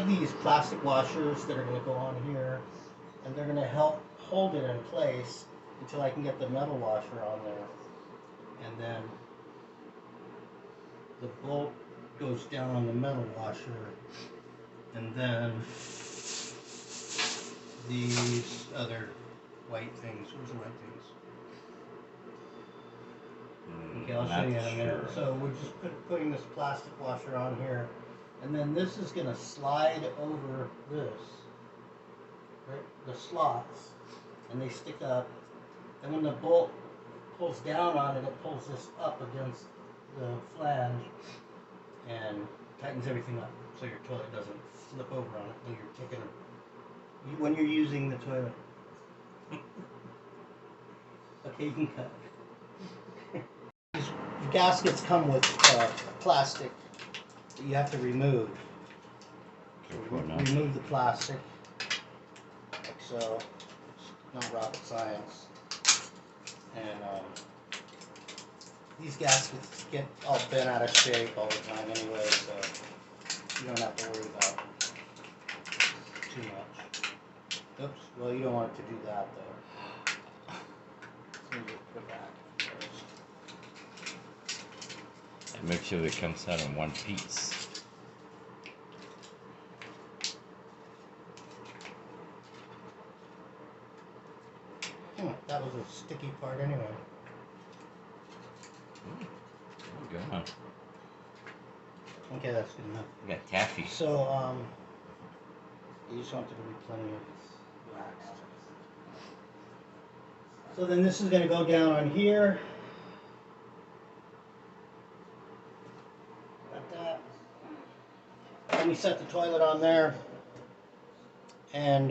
have these plastic washers that are going to go on here, and they're going to help hold it in place until I can get the metal washer on there. And then the bolt goes down on the metal washer, and then these other white things. Where's the white things? Okay, I'll show you in a minute. So we're just putting this plastic washer on here, and then this is going to slide over this, right? The slots, and they stick up. And when the bolt pulls down on it, it pulls this up against the flange and tightens everything up, so your toilet doesn't flip over on it when you're taking when you're using the toilet. Okay, you can cut. These gaskets come with plastic that you have to remove. So remove the plastic, like so. It's not rocket science. And these gaskets get all bent out of shape all the time anyway, so you don't have to worry about too much. Oops, well, you don't want it to do that though. So you just put that first. And make sure that it comes out in one piece. That was a sticky part anyway. Good. Okay, that's good enough. You got taffy. So, you just want there to be plenty of wax. So then this is going to go down on here. Like that. Then we set the toilet on there. And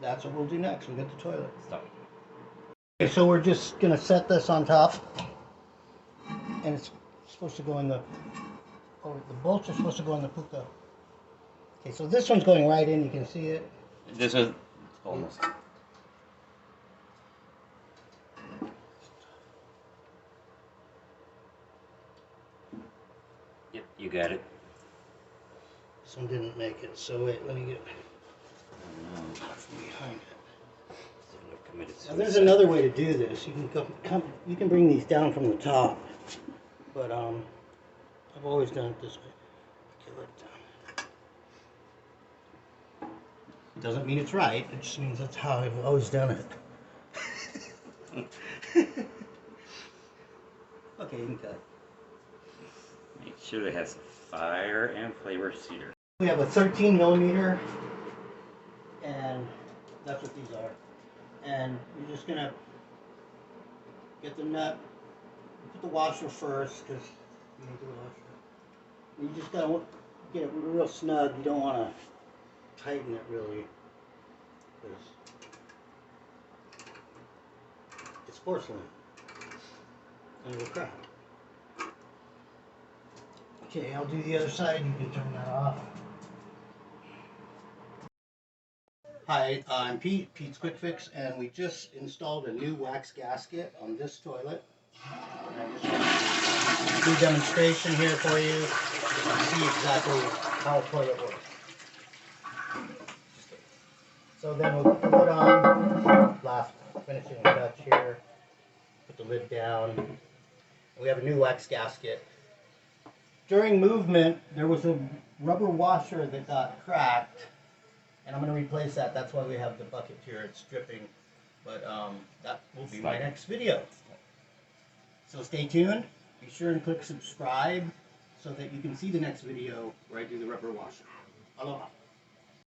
that's what we'll do next. We'll get the toilet. Stop. Okay, so we're just going to set this on top. And it's supposed to go in the bolts are supposed to go in the puka. Okay, so this one's going right in, you can see it. This is almost. Yep, you got it. This one didn't make it, so wait, let me get from behind it. Now, there's another way to do this. You can you can bring these down from the top, but I've always done it this way. Okay, let it down. It doesn't mean it's right. It just means that's how I've always done it. Okay, you can cut. Make sure it has fire and flavor cedar. We have a 13 millimeter, and that's what these are. And you're just gonna get the nut, put the washer first, because you need the washer. You just gotta get it real snug. You don't want to tighten it really, because it's porcelain and it'll crack. Okay, I'll do the other side. You can turn that off. Hi, I'm Pete, Pete's Quick Fix, and we just installed a new wax gasket on this toilet. And I just want to do a demonstration here for you to see exactly how a toilet works. So then we'll put the lid on, last finishing touch here, put the lid down. And we have a new wax gasket. During movement, there was a rubber washer that got cracked. And I'm going to replace that. That's why we have the bucket here. It's dripping. But that will be my next video. So stay tuned. Be sure and click subscribe so that you can see the next video where I do the rubber washer. Aloha.